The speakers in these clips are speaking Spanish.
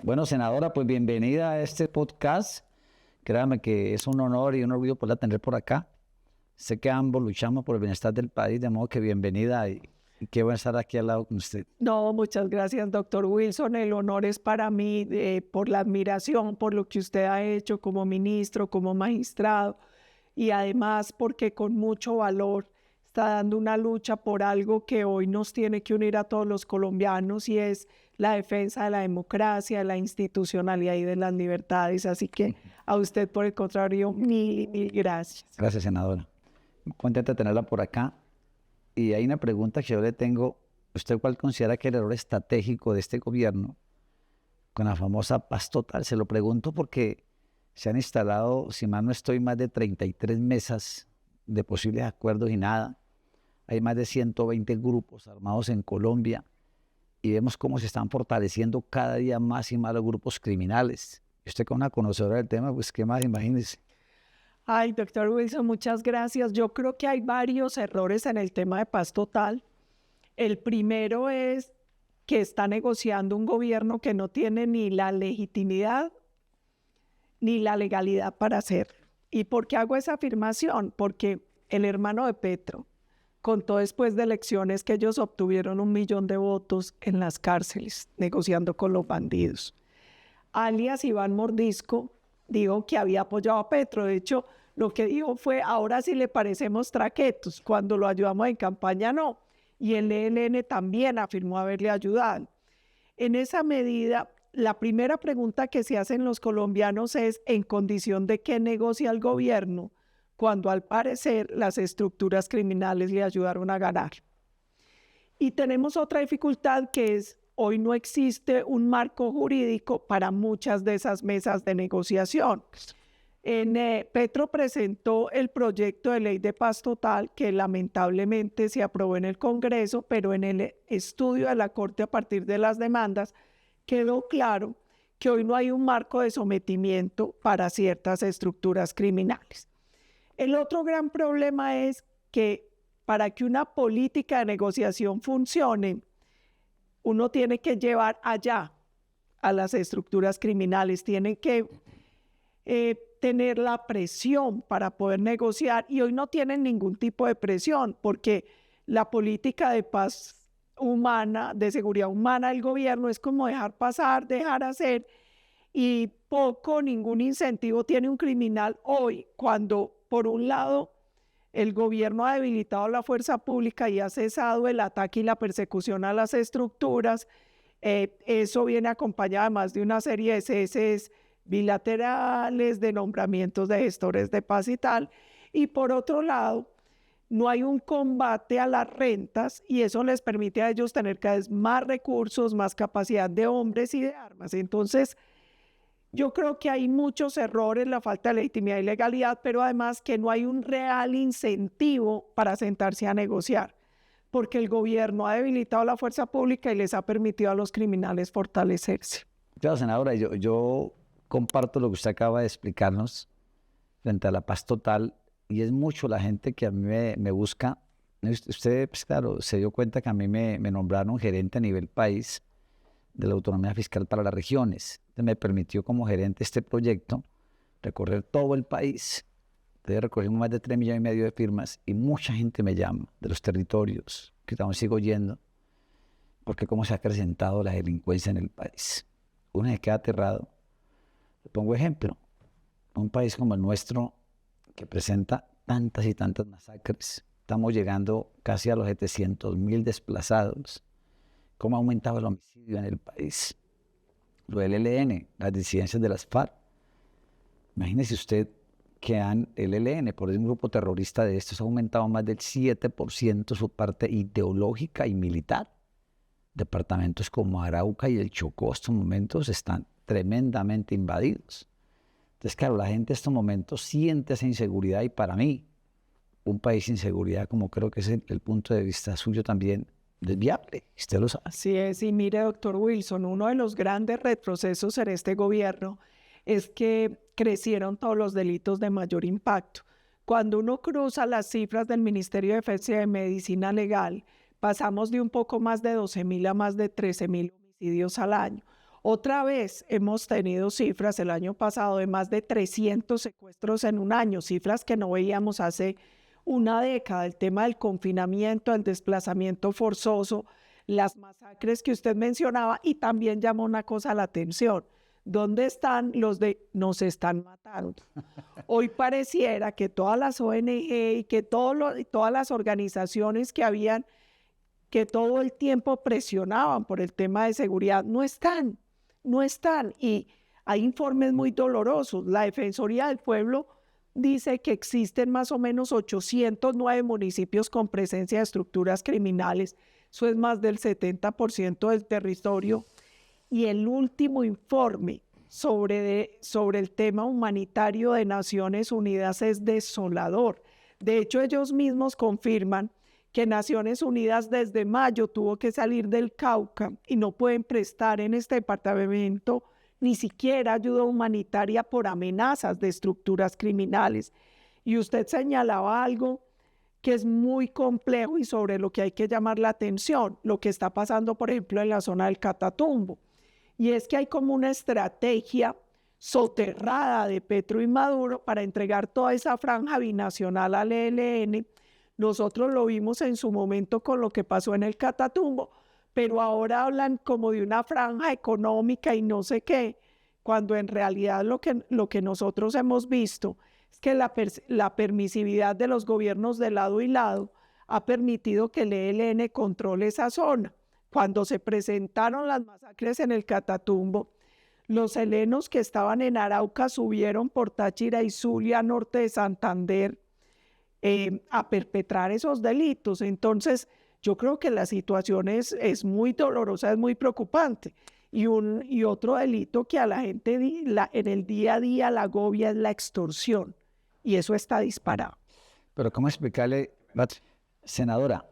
Bueno, senadora, pues bienvenida a este podcast. Créame que es un honor y un orgullo poderla tener por acá. Sé que ambos luchamos por el bienestar del país, de modo que bienvenida y qué bueno estar aquí al lado con usted. No, muchas gracias, doctor Wilson. El honor es para mí por la admiración, por lo que usted ha hecho como ministro, como magistrado, y además porque con mucho valor está dando una lucha por algo que hoy nos tiene que unir a todos los colombianos y es la defensa de la democracia, de la institucionalidad y de las libertades. Así que a usted, por el contrario, mil gracias. Gracias, senadora. Contenta de tenerla por acá. Y hay una pregunta que yo le tengo. ¿Usted cuál considera que es el error estratégico de este gobierno con la famosa paz total? Se lo pregunto porque se han instalado, si mal no estoy, más de 33 mesas de posibles acuerdos y nada. Hay más de 120 grupos armados en Colombia y vemos cómo se están fortaleciendo cada día más y más los grupos criminales. Y usted, como una conocedora del tema, pues qué más, imagínese. Ay, doctor Wilson, muchas gracias. Yo creo que hay varios errores en el tema de paz total. El primero es que está negociando un gobierno que no tiene ni la legitimidad ni la legalidad para hacerlo. ¿Y por qué hago esa afirmación? Porque el hermano de Petro contó después de elecciones que ellos obtuvieron 1 millón de votos en las cárceles, negociando con los bandidos. Alias Iván Mordisco dijo que había apoyado a Petro. De hecho, lo que dijo fue, ahora sí le parecemos traquetos, cuando lo ayudamos en campaña no. Y el ELN también afirmó haberle ayudado. En esa medida, la primera pregunta que se hacen los colombianos es ¿en condición de qué negocia el gobierno? Cuando al parecer las estructuras criminales le ayudaron a ganar. Y tenemos otra dificultad que es hoy no existe un marco jurídico para muchas de esas mesas de negociación. Petro presentó el proyecto de ley de paz total que lamentablemente se aprobó en el Congreso, pero en el estudio de la Corte a partir de las demandas quedó claro que hoy no hay un marco de sometimiento para ciertas estructuras criminales. El otro gran problema es que para que una política de negociación funcione, uno tiene que llevar allá a las estructuras criminales, tiene que tener la presión para poder negociar y hoy no tienen ningún tipo de presión porque la política de paz humana, de seguridad humana del gobierno es como dejar pasar, dejar hacer y ningún incentivo tiene un criminal hoy cuando por un lado el gobierno ha debilitado la fuerza pública y ha cesado el ataque y la persecución a las estructuras. Eso viene acompañado además de una serie de ceses bilaterales, de nombramientos de gestores de paz y tal. Y por otro lado, no hay un combate a las rentas y eso les permite a ellos tener cada vez más recursos, más capacidad de hombres y de armas. Entonces, yo creo que hay muchos errores, la falta de legitimidad y legalidad, pero además que no hay un real incentivo para sentarse a negociar, porque el gobierno ha debilitado la fuerza pública y les ha permitido a los criminales fortalecerse. Claro, senadora, yo comparto lo que usted acaba de explicarnos frente a la paz total y es mucho la gente que a mí me busca. Usted, pues claro, se dio cuenta que a mí me nombraron gerente a nivel país de la autonomía fiscal para las regiones. Entonces me permitió como gerente este proyecto recorrer todo el país. Entonces recogimos más de 3,5 millones de firmas y mucha gente me llama de los territorios que aún sigo yendo porque cómo se ha acrecentado la delincuencia en el país. Uno se queda aterrado. Le pongo ejemplo. Un país como el nuestro que presenta tantas y tantas masacres. Estamos llegando casi a los 700,000 desplazados. ¿Cómo ha aumentado el homicidio en el país? Lo del ELN, las disidencias de las FARC. Imagínese usted que el ELN, por un grupo terrorista de estos, ha aumentado más del 7% su parte ideológica y militar. Departamentos como Arauca y el Chocó, estos momentos están tremendamente invadidos. Entonces, claro, la gente en estos momentos siente esa inseguridad y para mí, un país sin seguridad, como creo que es el punto de vista suyo también, es viable, usted lo sabe. Así es, y mire, doctor Wilson, uno de los grandes retrocesos en este gobierno es que crecieron todos los delitos de mayor impacto. Cuando uno cruza las cifras del Ministerio de Defensa y de Medicina Legal, pasamos de un poco más de 12,000 a más de 13,000 homicidios al año. Otra vez hemos tenido cifras el año pasado de más de 300 secuestros en un año, cifras que no veíamos hace una década. El tema del confinamiento, el desplazamiento forzoso, las masacres que usted mencionaba, y también llamó una cosa la atención. ¿Dónde están los de nos están matando? Hoy pareciera que todas las ONG y que todas las organizaciones que habían, que todo el tiempo presionaban por el tema de seguridad, no están. Y hay informes muy dolorosos. La Defensoría del Pueblo dice que existen más o menos 809 municipios con presencia de estructuras criminales. Eso es más del 70% del territorio. Y el último informe sobre el tema humanitario de Naciones Unidas es desolador. De hecho, ellos mismos confirman que Naciones Unidas desde mayo tuvo que salir del Cauca y no pueden prestar en este departamento ni siquiera ayuda humanitaria por amenazas de estructuras criminales. Y usted señalaba algo que es muy complejo y sobre lo que hay que llamar la atención, lo que está pasando, por ejemplo, en la zona del Catatumbo. Y es que hay como una estrategia soterrada de Petro y Maduro para entregar toda esa franja binacional al ELN. Nosotros lo vimos en su momento con lo que pasó en el Catatumbo, pero ahora hablan como de una franja económica y no sé qué, cuando en realidad lo que nosotros hemos visto es que la permisividad de los gobiernos de lado y lado ha permitido que el ELN controle esa zona. Cuando se presentaron las masacres en el Catatumbo, los helenos que estaban en Arauca subieron por Táchira y Zulia, norte de Santander, a perpetrar esos delitos. Entonces, yo creo que la situación es muy dolorosa, es muy preocupante. Y otro delito que a la gente en el día a día la agobia es la extorsión. Y eso está disparado. Pero ¿cómo explicarle, senadora,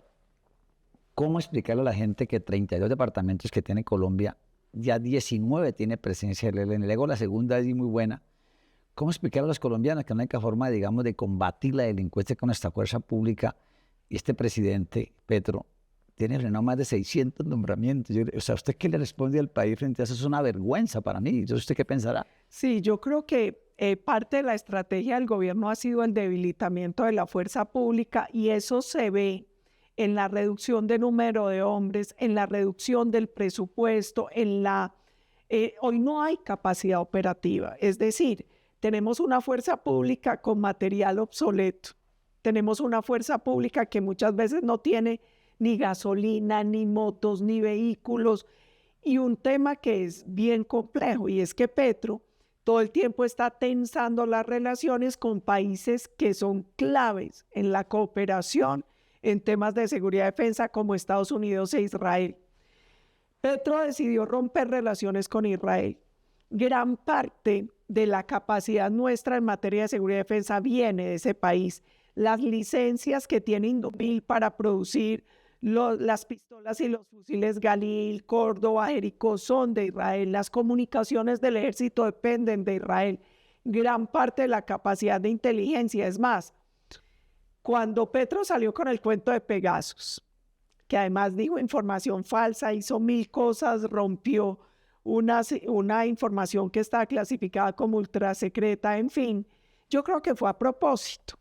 cómo explicarle a la gente que 32 departamentos que tiene Colombia, ya 19 tiene presencia del ELN? Luego la segunda es muy buena. ¿Cómo explicar a los colombianos que la única forma, digamos, de combatir la delincuencia con nuestra fuerza pública y este presidente, Petro, tiene no más de 600 nombramientos? O sea, ¿usted qué le responde al país frente a eso? Es una vergüenza para mí. ¿Usted qué pensará? Sí, yo creo que parte de la estrategia del gobierno ha sido el debilitamiento de la fuerza pública y eso se ve en la reducción de número de hombres, en la reducción del presupuesto, hoy no hay capacidad operativa. Es decir, tenemos una fuerza pública con material obsoleto. Tenemos una fuerza pública que muchas veces no tiene ni gasolina, ni motos, ni vehículos. Y un tema que es bien complejo, y es que Petro todo el tiempo está tensando las relaciones con países que son claves en la cooperación en temas de seguridad y defensa, como Estados Unidos e Israel. Petro decidió romper relaciones con Israel. Gran parte de la capacidad nuestra en materia de seguridad y defensa viene de ese país. Las licencias que tiene Indomil para producir las pistolas y los fusiles Galil, Córdoba, Jericó son de Israel. Las comunicaciones del ejército dependen de Israel. Gran parte de la capacidad de inteligencia. Es más, cuando Petro salió con el cuento de Pegasus, que además dijo información falsa, hizo 1000 cosas, rompió una información que estaba clasificada como ultrasecreta, en fin, yo creo que fue a propósito,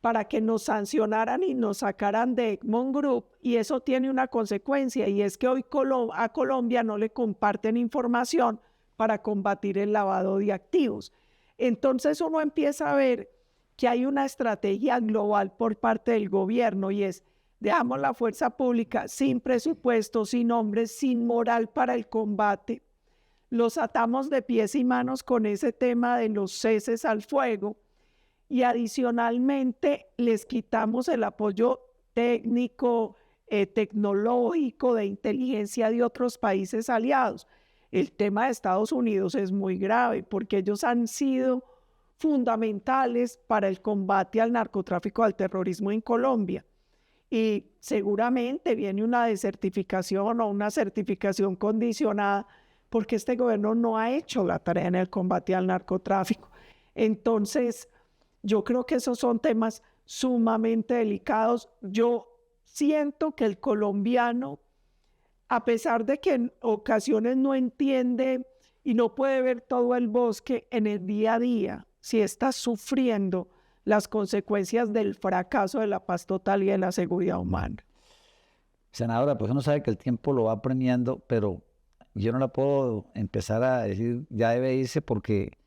para que nos sancionaran y nos sacaran de Egmont Group, y eso tiene una consecuencia, y es que hoy a Colombia no le comparten información para combatir el lavado de activos. Entonces uno empieza a ver que hay una estrategia global por parte del gobierno, y es: dejamos la fuerza pública sin presupuesto, sin hombres, sin moral para el combate, los atamos de pies y manos con ese tema de los ceses al fuego y adicionalmente les quitamos el apoyo técnico, tecnológico, de inteligencia de otros países aliados. El tema de Estados Unidos es muy grave porque ellos han sido fundamentales para el combate al narcotráfico, al terrorismo en Colombia. Y seguramente viene una desertificación o una certificación condicionada porque este gobierno no ha hecho la tarea en el combate al narcotráfico. Entonces, yo creo que esos son temas sumamente delicados. Yo siento que el colombiano, a pesar de que en ocasiones no entiende y no puede ver todo el bosque en el día a día si está sufriendo las consecuencias del fracaso de la paz total y de la seguridad humana. Senadora, pues uno sabe que el tiempo lo va premiando, pero yo no la puedo empezar a decir ya debe irse porque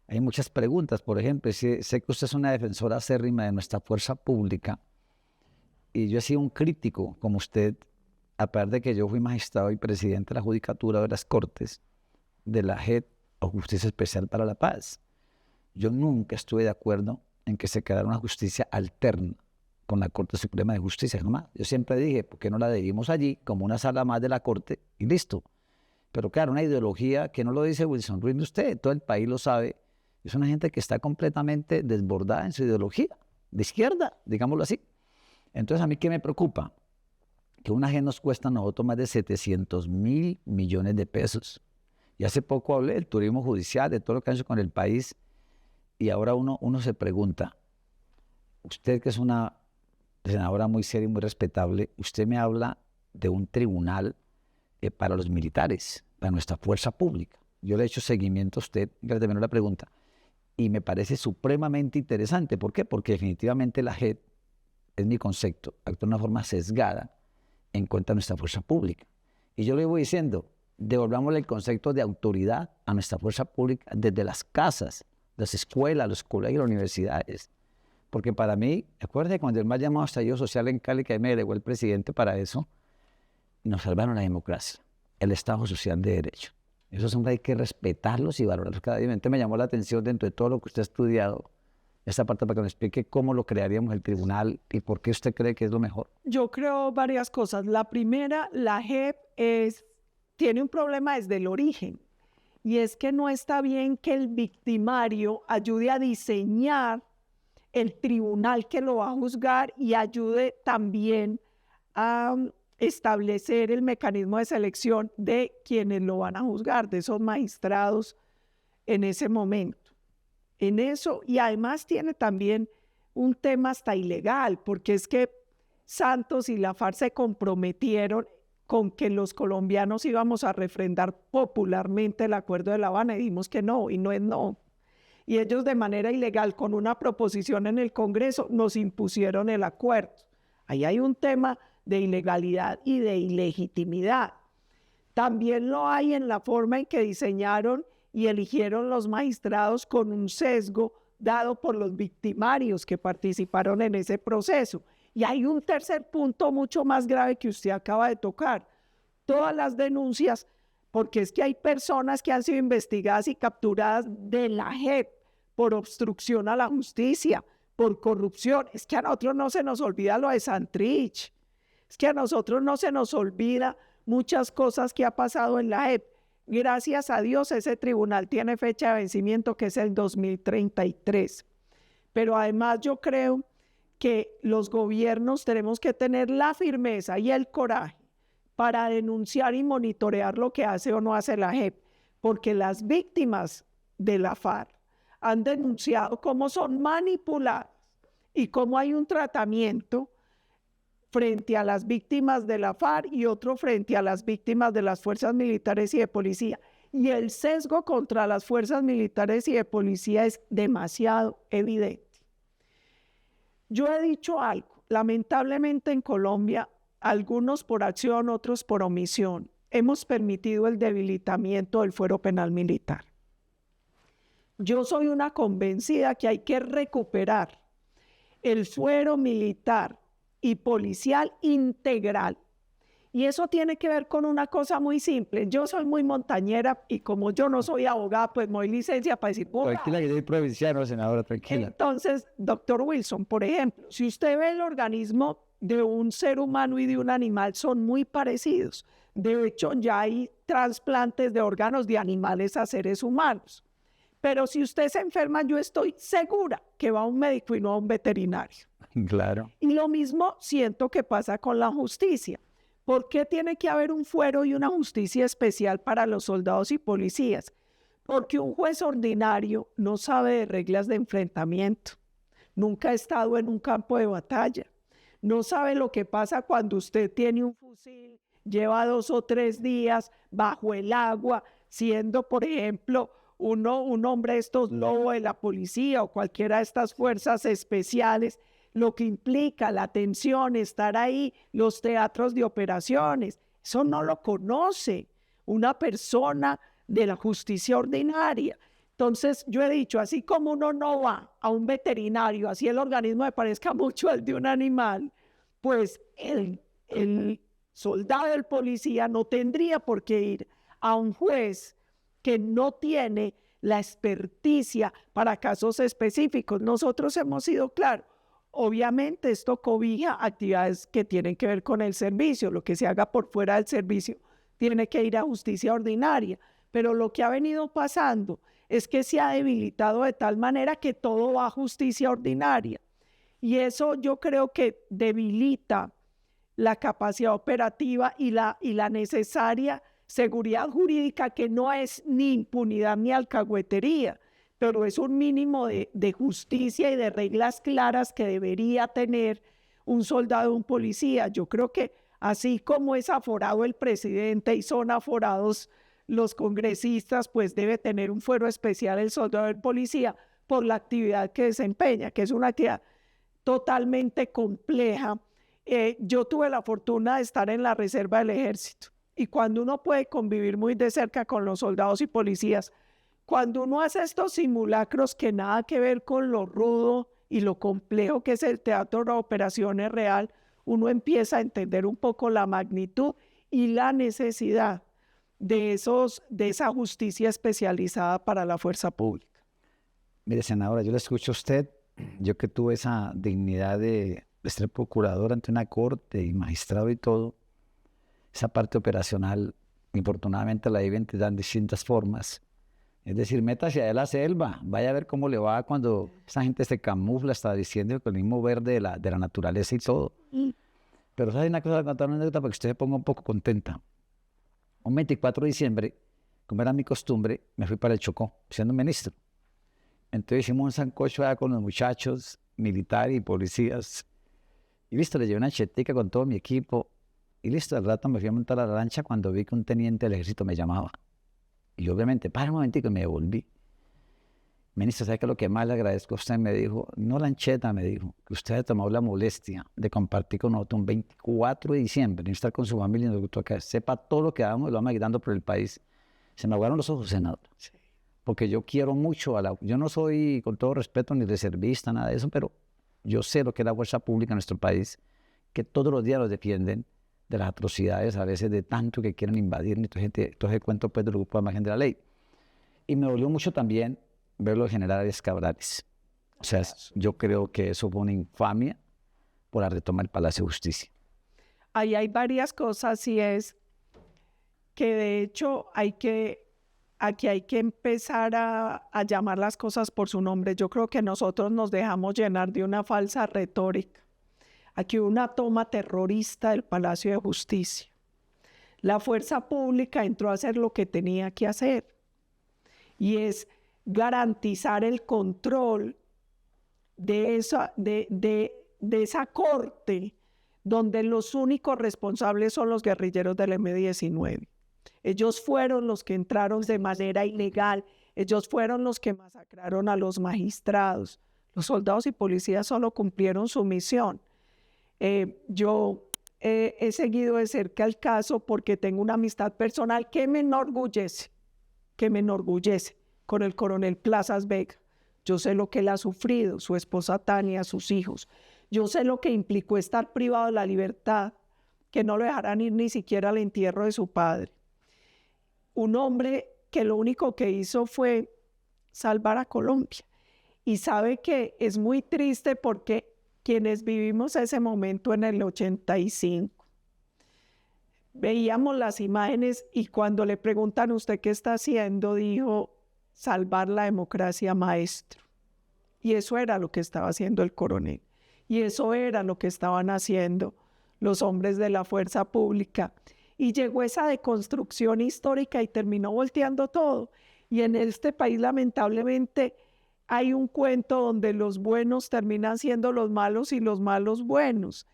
hay muchas preguntas. Por ejemplo, sé que usted es una defensora acérrima de nuestra fuerza pública y yo he sido un crítico como usted, a pesar de que yo fui magistrado y presidente de la Judicatura de las Cortes de la JEP o Justicia Especial para la Paz. Yo nunca estuve de acuerdo en que se creara una justicia alterna con la Corte Suprema de Justicia, jamás. Yo siempre dije, ¿por qué no la adherimos allí como una sala más de la Corte y listo? Pero claro, una ideología que no lo dice Wilson Ruiz de usted, todo el país lo sabe, es una gente que está completamente desbordada en su ideología, de izquierda, digámoslo así. Entonces, ¿a mí qué me preocupa? Que una JEP nos cuesta a nosotros más de 700.000 millones de pesos. Y hace poco hablé del turismo judicial, de todo lo que ha hecho con el país, y ahora uno se pregunta, usted que es una senadora muy seria y muy respetable, usted me habla de un tribunal para los militares, para nuestra fuerza pública. Yo le he hecho seguimiento a usted, que terminó la pregunta, y me parece supremamente interesante. ¿Por qué? Porque definitivamente la JEP, es mi concepto, actúa de una forma sesgada en contra de nuestra fuerza pública. Y yo le voy diciendo, devolvámosle el concepto de autoridad a nuestra fuerza pública desde las casas, las escuelas, los colegios, las universidades. Porque para mí, acuérdate cuando el mal llamado estallido social en Cali, que me delegó el presidente para eso, nos salvaron la democracia, el Estado Social de Derecho. Esos hombres hay que respetarlos y valorarlos cada día. Me llamó la atención dentro de todo lo que usted ha estudiado, esta parte para que nos explique cómo lo crearíamos el tribunal y por qué usted cree que es lo mejor. Yo creo varias cosas. La primera, la JEP tiene un problema desde el origen, y es que no está bien que el victimario ayude a diseñar el tribunal que lo va a juzgar y ayude también a establecer el mecanismo de selección de quienes lo van a juzgar, de esos magistrados en ese momento. En eso, y además tiene también un tema hasta ilegal, porque es que Santos y la FARC se comprometieron con que los colombianos íbamos a refrendar popularmente el Acuerdo de La Habana, y dijimos que no, y no es no. Y ellos de manera ilegal, con una proposición en el Congreso, nos impusieron el acuerdo. Ahí hay un tema de ilegalidad y de ilegitimidad. También lo hay en la forma en que diseñaron y eligieron los magistrados con un sesgo dado por los victimarios que participaron en ese proceso. Y hay un tercer punto mucho más grave que usted acaba de tocar. Todas las denuncias, porque es que hay personas que han sido investigadas y capturadas de la JEP por obstrucción a la justicia, por corrupción. Es que a nosotros no se nos olvida lo de Santrich. Es que a nosotros no se nos olvida muchas cosas que ha pasado en la JEP. Gracias a Dios, ese tribunal tiene fecha de vencimiento que es el 2033. Pero además yo creo que los gobiernos tenemos que tener la firmeza y el coraje para denunciar y monitorear lo que hace o no hace la JEP, porque las víctimas de la FARC han denunciado cómo son manipuladas y cómo hay un tratamiento frente a las víctimas de la FARC y otro frente a las víctimas de las fuerzas militares y de policía. Y el sesgo contra las fuerzas militares y de policía es demasiado evidente. Yo he dicho algo, lamentablemente en Colombia, algunos por acción, otros por omisión, hemos permitido el debilitamiento del fuero penal militar. Yo soy una convencida que hay que recuperar el fuero militar y policial integral. Y eso tiene que ver con una cosa muy simple. Yo soy muy montañera y como yo no soy abogada, pues me doy licencia para decir... Tranquila, que yo soy provinciano, senadora, tranquila. Entonces, doctor Wilson, por ejemplo, si usted ve el organismo de un ser humano y de un animal, son muy parecidos. De hecho, ya hay trasplantes de órganos de animales a seres humanos. Pero si usted se enferma, yo estoy segura que va a un médico y no a un veterinario. Claro. Y lo mismo siento que pasa con la justicia. ¿Por qué tiene que haber un fuero y una justicia especial para los soldados y policías? Porque un juez ordinario no sabe de reglas de enfrentamiento, nunca ha estado en un campo de batalla, no sabe lo que pasa cuando usted tiene un fusil lleva 2 o 3 días bajo el agua, siendo, por ejemplo, un hombre de estos lobo de la policía o cualquiera de estas fuerzas especiales, lo que implica la tensión, estar ahí, los teatros de operaciones, eso no lo conoce una persona de la justicia ordinaria. Entonces yo he dicho, así como uno no va a un veterinario, así el organismo me parezca mucho al de un animal, pues el soldado del policía no tendría por qué ir a un juez que no tiene la experticia para casos específicos. Nosotros hemos sido claros. Obviamente esto cobija actividades que tienen que ver con el servicio. Lo que se haga por fuera del servicio tiene que ir a justicia ordinaria. Pero lo que ha venido pasando es que se ha debilitado de tal manera que todo va a justicia ordinaria. Y eso yo creo que debilita la capacidad operativa y la necesaria seguridad jurídica, que no es ni impunidad ni alcahuetería, pero es un mínimo de justicia y de reglas claras que debería tener un soldado o un policía. Yo creo que así como es aforado el presidente y son aforados los congresistas, pues debe tener un fuero especial el soldado o el policía por la actividad que desempeña, que es una actividad totalmente compleja. Yo tuve la fortuna de estar en la reserva del ejército, y cuando uno puede convivir muy de cerca con los soldados y policías, cuando uno hace estos simulacros que nada que ver con lo rudo y lo complejo que es el teatro de operaciones real, uno empieza a entender un poco la magnitud y la necesidad de esa justicia especializada para la fuerza pública. Mire, senadora, yo le escucho a usted, yo que tuve esa dignidad de ser procurador ante una corte y magistrado y todo, esa parte operacional, infortunadamente la viven de distintas formas. Es decir, métase a la selva, vaya a ver cómo le va cuando esa gente se camufla, está diciendo con el mismo verde de la naturaleza y todo. Pero ¿sabe una cosa? Voy a contar una anécdota para que usted se ponga un poco contenta. Un 24 de diciembre, como era mi costumbre, me fui para el Chocó, siendo ministro. Entonces hicimos un sancocho allá con los muchachos, militares y policías. Y listo, le llevé una chetica con todo mi equipo. Y listo, al rato me fui a montar a la lancha cuando vi que un teniente del ejército me llamaba. Y obviamente, para un momentico, me devolví. Ministro, ¿sabe qué es lo que más le agradezco a usted? Me dijo, no lancheta, me dijo, que usted ha tomado la molestia de compartir con nosotros un 24 de diciembre, estar con su familia, que sepa todo lo que hagamos y lo vamos guiando por el país. Se me aguaron los ojos, senador. Sí. Porque yo quiero mucho yo no soy, con todo respeto, ni reservista, nada de eso, pero yo sé lo que es la fuerza pública en nuestro país, que todos los días los defienden de las atrocidades, a veces de tanto que quieren invadir, y todo ese cuento pues del grupo de margen de la ley. Y me dolió mucho también ver los generales Cabrales. O sea, yo creo que eso fue una infamia por la retoma del Palacio de Justicia. Ahí hay varias cosas, y es que de hecho aquí hay que empezar a llamar las cosas por su nombre. Yo creo que nosotros nos dejamos llenar de una falsa retórica. Aquí hubo una toma terrorista del Palacio de Justicia. La fuerza pública entró a hacer lo que tenía que hacer, y es garantizar el control de esa corte, donde los únicos responsables son los guerrilleros del M-19. Ellos fueron los que entraron de manera ilegal, ellos fueron los que masacraron a los magistrados. Los soldados y policías solo cumplieron su misión. Yo he seguido de cerca el caso porque tengo una amistad personal que me enorgullece con el coronel Plazas Vega. Yo sé lo que él ha sufrido, su esposa Tania, sus hijos. Yo sé lo que implicó estar privado de la libertad, que no lo dejaran ir ni siquiera al entierro de su padre. Un hombre que lo único que hizo fue salvar a Colombia. Y sabe que es muy triste porque quienes vivimos ese momento en el 85, veíamos las imágenes, y cuando le preguntan ¿usted qué está haciendo?, dijo, salvar la democracia, maestro. Y eso era lo que estaba haciendo el coronel. Y eso era lo que estaban haciendo los hombres de la fuerza pública. Y llegó esa deconstrucción histórica y terminó volteando todo. Y en este país, lamentablemente, hay un cuento donde los buenos terminan siendo los malos y los malos buenos.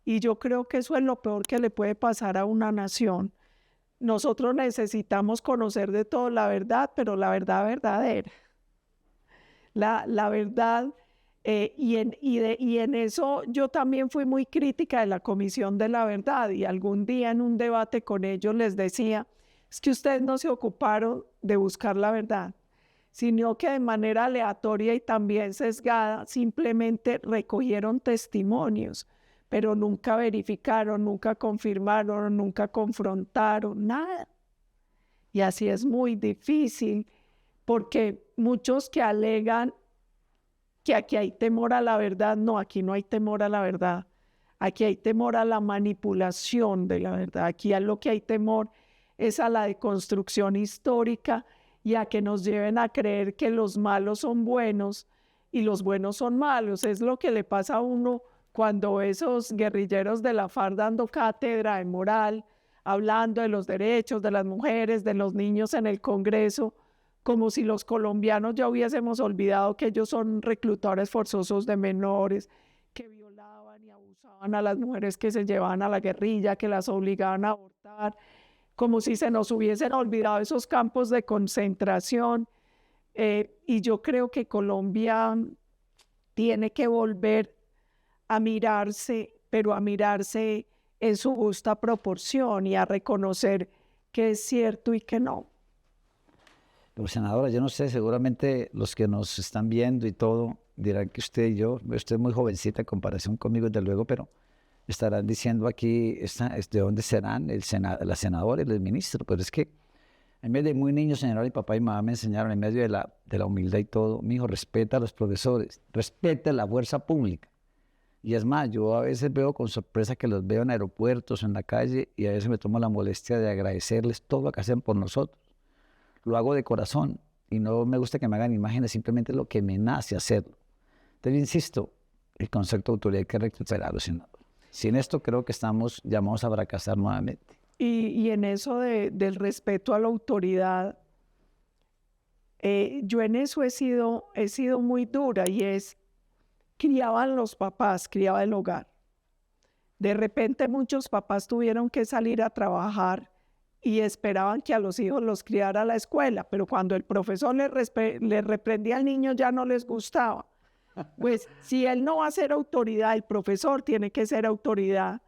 Y yo creo que eso es lo peor que le puede pasar a una nación. Nosotros necesitamos conocer de todo la verdad, pero la verdad verdadera. La verdad, y en eso yo también fui muy crítica de la Comisión de la Verdad, y algún día en un debate con ellos les decía, es que ustedes no se ocuparon de buscar la verdad, sino que de manera aleatoria y también sesgada simplemente recogieron testimonios, pero nunca verificaron, nunca confirmaron, nunca confrontaron, nada. Y así es muy difícil, porque muchos que alegan que aquí hay temor a la verdad, no, aquí no hay temor a la verdad. Aquí hay temor a la manipulación de la verdad. Aquí a lo que hay temor es a la deconstrucción histórica y a que nos lleven a creer que los malos son buenos y los buenos son malos. Es lo que le pasa a uno cuando esos guerrilleros de la FARC dando cátedra de moral, hablando de los derechos de las mujeres, de los niños en el Congreso, como si los colombianos ya hubiésemos olvidado que ellos son reclutadores forzosos de menores, que violaban y abusaban a las mujeres que se llevaban a la guerrilla, que las obligaban a abortar, como si se nos hubiesen olvidado esos campos de concentración. Y yo creo que Colombia tiene que volver a mirarse, pero a mirarse en su justa proporción y a reconocer que es cierto y que no. Pero senadora, yo no sé, seguramente los que nos están viendo y todo dirán que usted y yo, usted es muy jovencita en comparación conmigo, desde luego, pero estarán diciendo aquí, ¿de dónde serán la senadora y el ministro? Pero es que en vez de muy niño, señora, y papá y mamá me enseñaron en medio de la humildad y todo, mi hijo, respeta a los profesores, respeta la fuerza pública. Y es más, yo a veces veo con sorpresa que los veo en aeropuertos, en la calle, y a veces me tomo la molestia de agradecerles todo lo que hacen por nosotros. Lo hago de corazón y no me gusta que me hagan imágenes, simplemente lo que me nace hacerlo. Entonces, insisto, el concepto de autoridad hay que recuperarlo. Sin esto creo que estamos llamados a fracasar nuevamente. Y en eso del respeto a la autoridad, yo en eso he sido muy dura, y es, criaban los papás, criaba el hogar. De repente muchos papás tuvieron que salir a trabajar y esperaban que a los hijos los criara la escuela, pero cuando el profesor les reprendía al niño ya no les gustaba. Pues si él no va a ser autoridad, el profesor tiene que ser autoridad,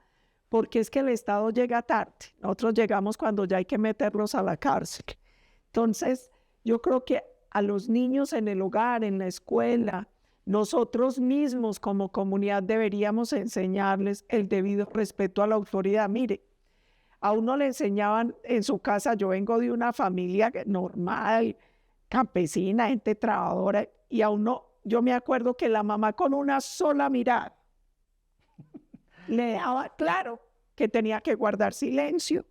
porque es que el Estado llega tarde. Nosotros llegamos cuando ya hay que meterlos a la cárcel. Entonces, yo creo que a los niños en el hogar, en la escuela, nosotros mismos como comunidad deberíamos enseñarles el debido respeto a la autoridad. Mire, a uno le enseñaban en su casa, yo vengo de una familia normal, campesina, gente trabajadora, y a uno, yo me acuerdo que la mamá con una sola mirada le dejaba claro que tenía que guardar silencio,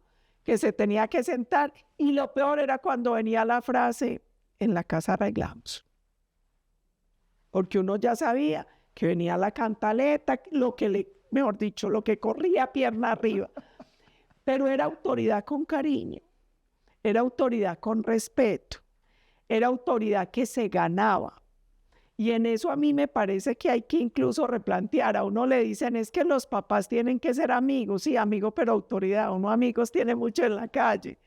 que se tenía que sentar, y lo peor era cuando venía la frase, en la casa arreglamos. Porque uno ya sabía que venía la cantaleta, mejor dicho, lo que corría pierna arriba. Pero era autoridad con cariño, era autoridad con respeto, era autoridad que se ganaba. Y en eso a mí me parece que hay que incluso replantear. A uno le dicen, es que los papás tienen que ser amigos. Sí, amigo, pero autoridad. Uno amigos tiene mucho en la calle.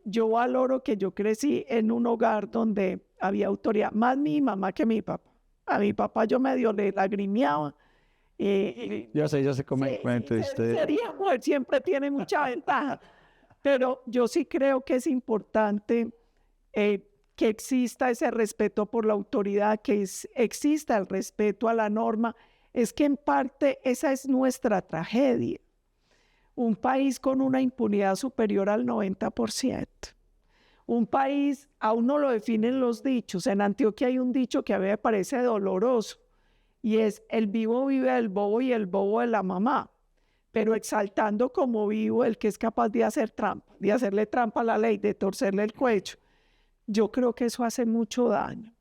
Yo valoro que yo crecí en un hogar donde había autoridad, más mi mamá que mi papá. A mi papá yo medio le lagrimeaba. Yo sé cómo sí, encuentro usted. Sería mujer, siempre tiene mucha ventaja. Pero yo sí creo que es importante que exista ese respeto por la autoridad, que exista el respeto a la norma. Es que en parte esa es nuestra tragedia. Un país con una impunidad superior al 90%. Un país, aún no lo definen los dichos. En Antioquia hay un dicho que a mí me parece doloroso, y es: el vivo vive del bobo y el bobo de la mamá, pero exaltando como vivo el que es capaz de hacer trampa, de hacerle trampa a la ley, de torcerle el cuello. Yo creo que eso hace mucho daño.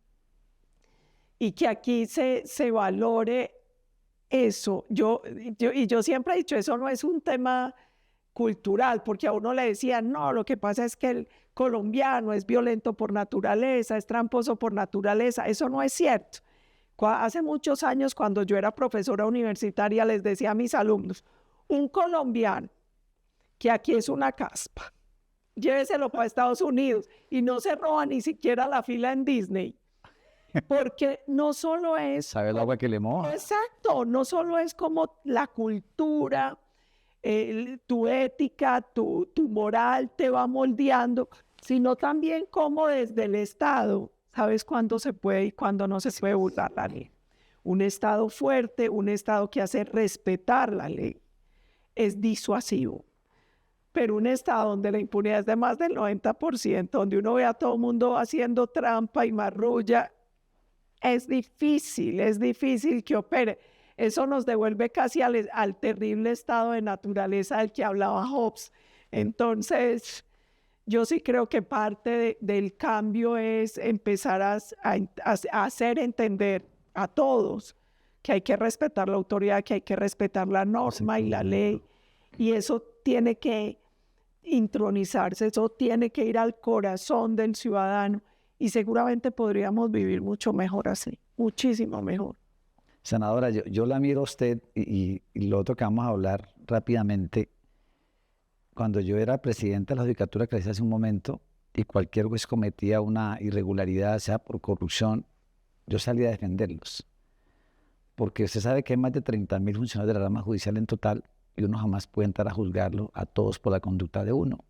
Y que aquí se valore eso. Yo siempre he dicho, eso no es un tema cultural, porque a uno le decían, no, lo que pasa es que el colombiano es violento por naturaleza, es tramposo por naturaleza. Eso no es cierto. Hace muchos años, cuando yo era profesora universitaria, les decía a mis alumnos, un colombiano que aquí es una caspa, lléveselo para Estados Unidos y no se roba ni siquiera la fila en Disney. Porque no solo es... ¿Sabe el agua que le moja? Exacto, no solo es como la cultura, tu ética, tu moral te va moldeando, sino también cómo desde el Estado, sabes cuándo se puede y cuándo no se puede burlar la ley. Un Estado fuerte, un Estado que hace respetar la ley, es disuasivo. Pero un Estado donde la impunidad es de más del 90%, donde uno ve a todo el mundo haciendo trampa y marrulla, es difícil que opere. Eso nos devuelve casi al terrible estado de naturaleza del que hablaba Hobbes. Entonces, yo sí creo que parte del cambio es empezar a hacer entender a todos que hay que respetar la autoridad, que hay que respetar la norma y la ley. Y eso tiene que intronizarse, eso tiene que ir al corazón del ciudadano. Y seguramente podríamos vivir mucho mejor así, muchísimo mejor. Senadora, yo la miro a usted y lo otro que vamos a hablar rápidamente. Cuando yo era presidente de la Judicatura, que le decía hace un momento, y cualquier juez cometía una irregularidad, sea por corrupción, yo salía a defenderlos. Porque usted sabe que hay más de 30.000 funcionarios de la rama judicial en total y uno jamás puede entrar a juzgarlo a todos por la conducta de uno.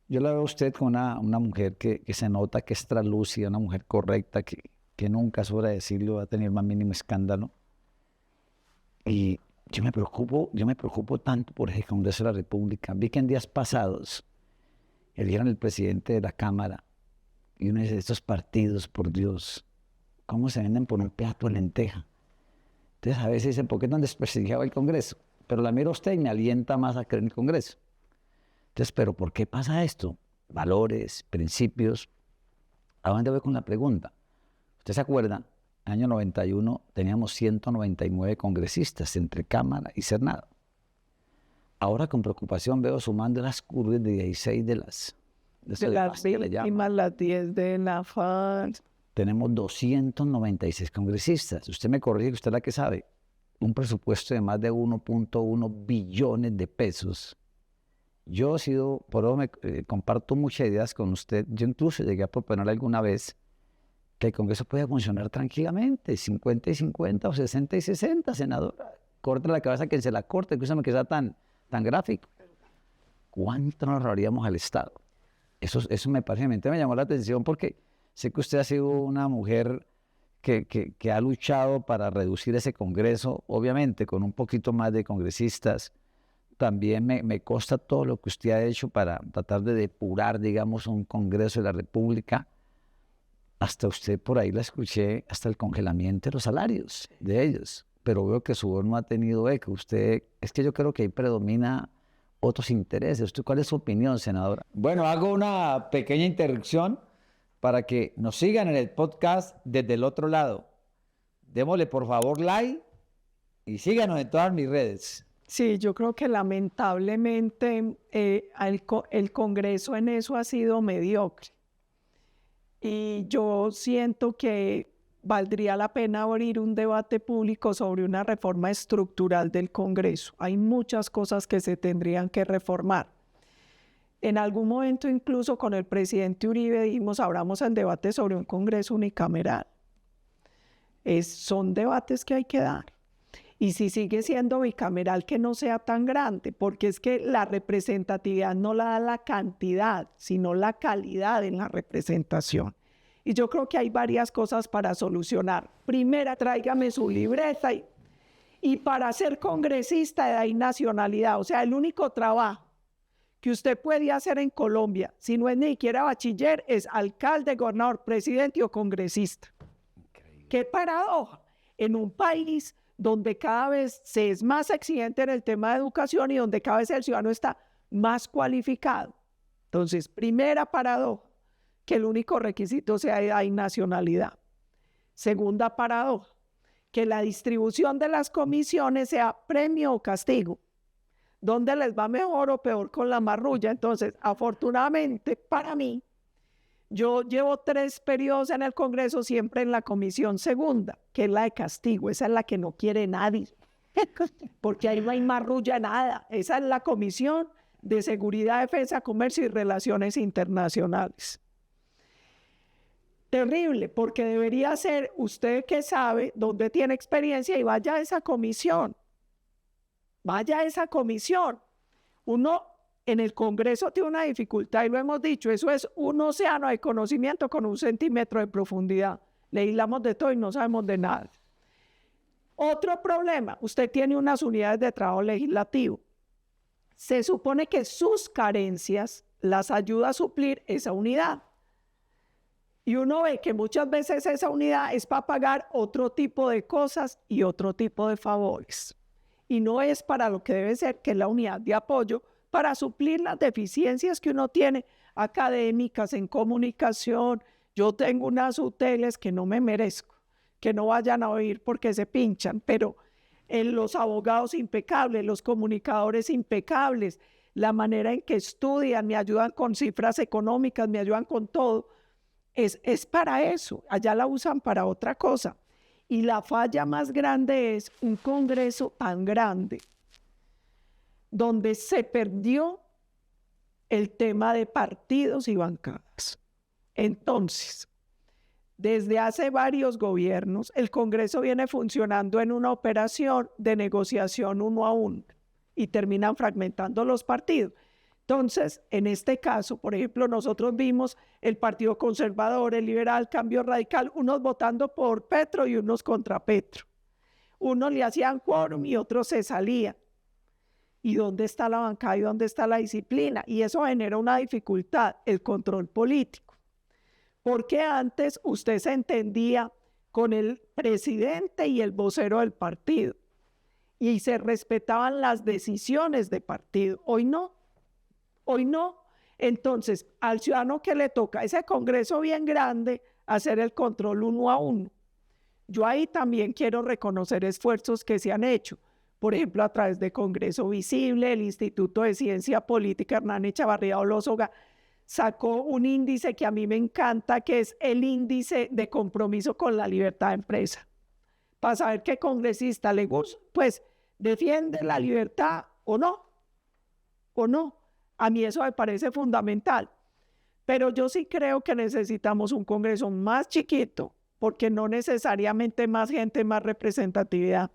Yo la veo a usted con una mujer que se nota que es translúcida, una mujer correcta, que nunca, sobra decirlo, va a tener más mínimo escándalo. Y yo me preocupo tanto por el Congreso de la República. Vi que en días pasados eligieron el presidente de la Cámara y uno de estos partidos, por Dios, ¿cómo se venden por un plato de lenteja? Entonces a veces dicen, ¿por qué tan desprestigiado el Congreso? Pero la miro a usted y me alienta más a creer en el Congreso. Entonces, ¿pero por qué pasa esto? Valores, principios. ¿A dónde voy con la pregunta? ¿Usted se acuerda? En el año 91 teníamos 199 congresistas entre Cámara y Senado. Ahora con preocupación veo sumando las curvas de 16 de las víctimas, las 10 de la FARC. Tenemos 296 congresistas. Usted me corrige, usted es la que sabe. Un presupuesto de más de 1.1 billones de pesos. Yo he sido, por eso comparto muchas ideas con usted. Yo incluso llegué a proponer alguna vez que el Congreso pueda funcionar tranquilamente, 50 y 50 o 60 y 60, senadora. Corte la cabeza que se la corte, escúchame que sea tan gráfico. ¿Cuánto nos ahorraríamos al Estado? Eso me parece, me llamó la atención porque sé que usted ha sido una mujer que ha luchado para reducir ese Congreso, obviamente con un poquito más de congresistas. También me consta todo lo que usted ha hecho para tratar de depurar, digamos, un Congreso de la República. Hasta usted por ahí la escuché, hasta el congelamiento de los salarios de ellos. Pero veo que su voz no ha tenido eco. Usted, es que yo creo que ahí predomina otros intereses. ¿Usted cuál es su opinión, senadora? Bueno, hago una pequeña interrupción para que nos sigan en el podcast desde el otro lado. Démosle por favor like y síganos en todas mis redes. Sí, yo creo que lamentablemente el Congreso en eso ha sido mediocre. Y yo siento que valdría la pena abrir un debate público sobre una reforma estructural del Congreso. Hay muchas cosas que se tendrían que reformar. En algún momento, incluso con el presidente Uribe, dijimos, abramos el debate sobre un Congreso unicameral. Son debates que hay que dar. Y si sigue siendo bicameral, que no sea tan grande, porque es que la representatividad no la da la cantidad, sino la calidad en la representación. Y yo creo que hay varias cosas para solucionar. Primera, tráigame su libreta y para ser congresista hay nacionalidad. O sea, el único trabajo que usted puede hacer en Colombia, si no es ni siquiera bachiller, es alcalde, gobernador, presidente o congresista. Increíble. ¡Qué paradoja! En un país donde cada vez se es más exigente en el tema de educación y donde cada vez el ciudadano está más cualificado. Entonces, primera paradoja, que el único requisito sea hay nacionalidad. Segunda paradoja, que la distribución de las comisiones sea premio o castigo. ¿Dónde les va mejor o peor con la marrulla? Entonces, afortunadamente para mí, Yo llevo 3 periodos en el Congreso, siempre en la comisión segunda, que es la de castigo. Esa es la que no quiere nadie, porque ahí no hay marrulla nada. Esa es la Comisión de Seguridad, Defensa, Comercio y Relaciones Internacionales. Terrible, porque debería ser usted que sabe, dónde tiene experiencia, y vaya a esa comisión. Vaya a esa comisión. Uno en el Congreso tiene una dificultad, y lo hemos dicho, eso es un océano de conocimiento con 1 centímetro de profundidad. Legislamos de todo y no sabemos de nada. Otro problema, usted tiene unas unidades de trabajo legislativo. Se supone que sus carencias las ayuda a suplir esa unidad. Y uno ve que muchas veces esa unidad es para pagar otro tipo de cosas y otro tipo de favores. Y no es para lo que debe ser, que es la unidad de apoyo, para suplir las deficiencias que uno tiene académicas, en comunicación. Yo tengo unas UTLs que no me merezco, que no vayan a oír porque se pinchan, pero los abogados impecables, los comunicadores impecables, la manera en que estudian, me ayudan con cifras económicas, me ayudan con todo. Es para eso, allá la usan para otra cosa. Y la falla más grande es un Congreso tan grande, donde se perdió el tema de partidos y bancadas. Entonces, desde hace varios gobiernos, el Congreso viene funcionando en una operación de negociación 1 a 1 y terminan fragmentando los partidos. Entonces, en este caso, por ejemplo, nosotros vimos el Partido Conservador, el Liberal, Cambio Radical, unos votando por Petro y unos contra Petro. Unos le hacían quórum y otros se salían. ¿Y dónde está la bancada y dónde está la disciplina? Y eso genera una dificultad, el control político. Porque antes usted se entendía con el presidente y el vocero del partido y se respetaban las decisiones de partido. Hoy no. Hoy no. Entonces, al ciudadano que le toca ese Congreso bien grande, hacer el control 1 a 1. Yo ahí también quiero reconocer esfuerzos que se han hecho. Por ejemplo, a través de Congreso Visible, el Instituto de Ciencia Política Hernán Echavarría Olózoga sacó un índice que a mí me encanta, que es el índice de compromiso con la libertad de empresa. Para saber qué congresista le gusta, pues defiende la libertad o no. A mí eso me parece fundamental. Pero yo sí creo que necesitamos un Congreso más chiquito, porque no necesariamente más gente, más representatividad,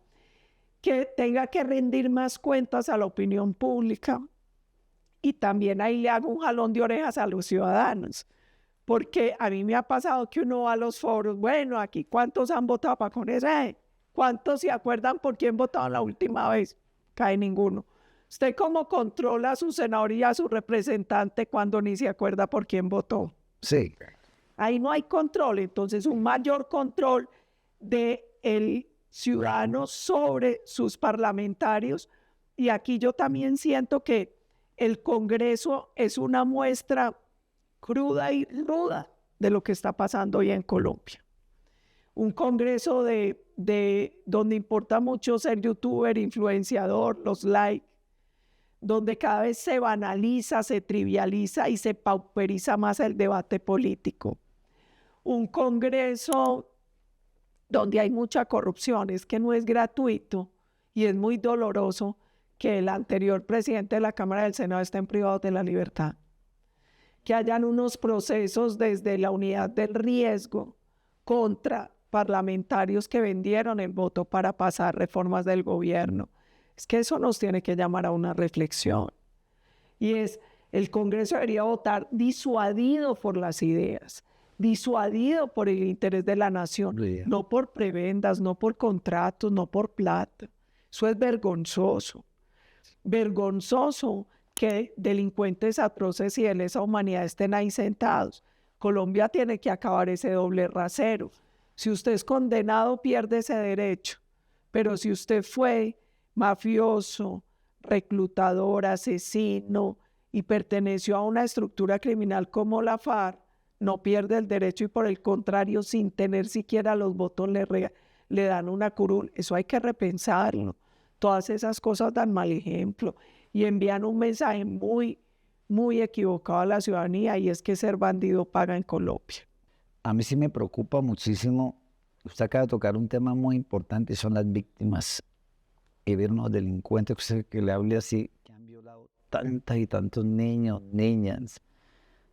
que tenga que rendir más cuentas a la opinión pública. Y también ahí le hago un jalón de orejas a los ciudadanos, porque a mí me ha pasado que uno va a los foros, bueno, aquí ¿cuántos han votado para con eso? ¿Cuántos se acuerdan por quién votaron la última vez? Cae ninguno. ¿Usted cómo controla a su senador y a su representante cuando ni se acuerda por quién votó? Sí. Ahí no hay control. Entonces, un mayor control del ciudadano sobre sus parlamentarios. Y aquí yo también siento que el Congreso es una muestra cruda y ruda de lo que está pasando hoy en Colombia. Un Congreso donde importa mucho ser youtuber, influenciador, los likes, donde cada vez se banaliza, se trivializa y se pauperiza más el debate político. Un Congreso donde hay mucha corrupción, es que no es gratuito y es muy doloroso que el anterior presidente de la Cámara del Senado esté privado de la libertad. Que hayan unos procesos desde la unidad del riesgo contra parlamentarios que vendieron el voto para pasar reformas del gobierno. Es que eso nos tiene que llamar a una reflexión. Y el Congreso debería votar disuadido por las ideas, disuadido por el interés de la nación, no por prebendas, no por contratos, no por plata. Eso es vergonzoso. Vergonzoso que delincuentes atroces y de lesa humanidad estén ahí sentados. Colombia tiene que acabar ese doble rasero. Si usted es condenado, pierde ese derecho. Pero si usted fue mafioso, reclutador, asesino y perteneció a una estructura criminal como la FARC, no pierde el derecho y por el contrario, sin tener siquiera los votos, le dan una curul. Eso hay que repensarlo. Todas esas cosas dan mal ejemplo y envían un mensaje muy, muy equivocado a la ciudadanía, y es que ser bandido paga en Colombia. A mí sí me preocupa muchísimo. Usted acaba de tocar un tema muy importante, y son las víctimas. Y ver unos delincuentes que le hable así, que han violado tantas y tantos niños, niñas.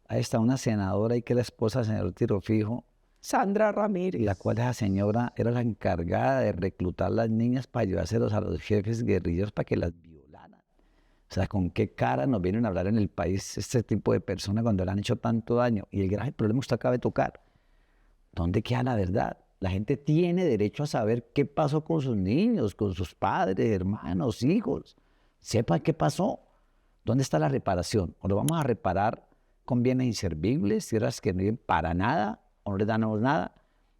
Ahí está una senadora y que es la esposa del señor Tirofijo, Sandra Ramírez. la cual esa señora era la encargada de reclutar las niñas para llevárselos a los jefes guerrilleros para que las violaran. O sea, ¿con qué cara nos vienen a hablar en el país este tipo de personas cuando le han hecho tanto daño? Y el grave problema que usted acaba de tocar, ¿dónde queda la verdad? La gente tiene derecho a saber qué pasó con sus niños, con sus padres, hermanos, hijos. Sepa qué pasó. ¿Dónde está la reparación? ¿O lo vamos a reparar con bienes inservibles, tierras que no viven para nada, o no les damos nada?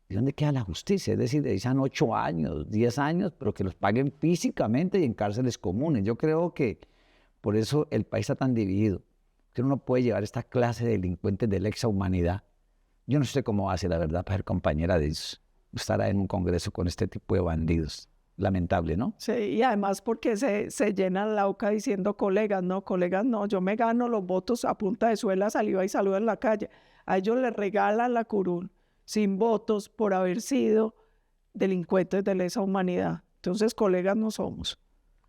¿Y dónde queda la justicia? Es decir, le dicen 8 años, 10 años, pero que los paguen físicamente y en cárceles comunes. Yo creo que por eso el país está tan dividido, que uno no puede llevar esta clase de delincuentes de la exhumanidad. Yo no sé cómo hace, la verdad, para ser compañera de ellos. Estará en un congreso con este tipo de bandidos. Lamentable, ¿no? Sí, y además porque se llenan la boca diciendo colegas, no, yo me gano los votos a punta de suela, saliva y salud en la calle. A ellos les regalan la curul sin votos por haber sido delincuentes de lesa humanidad. Entonces, colegas no somos.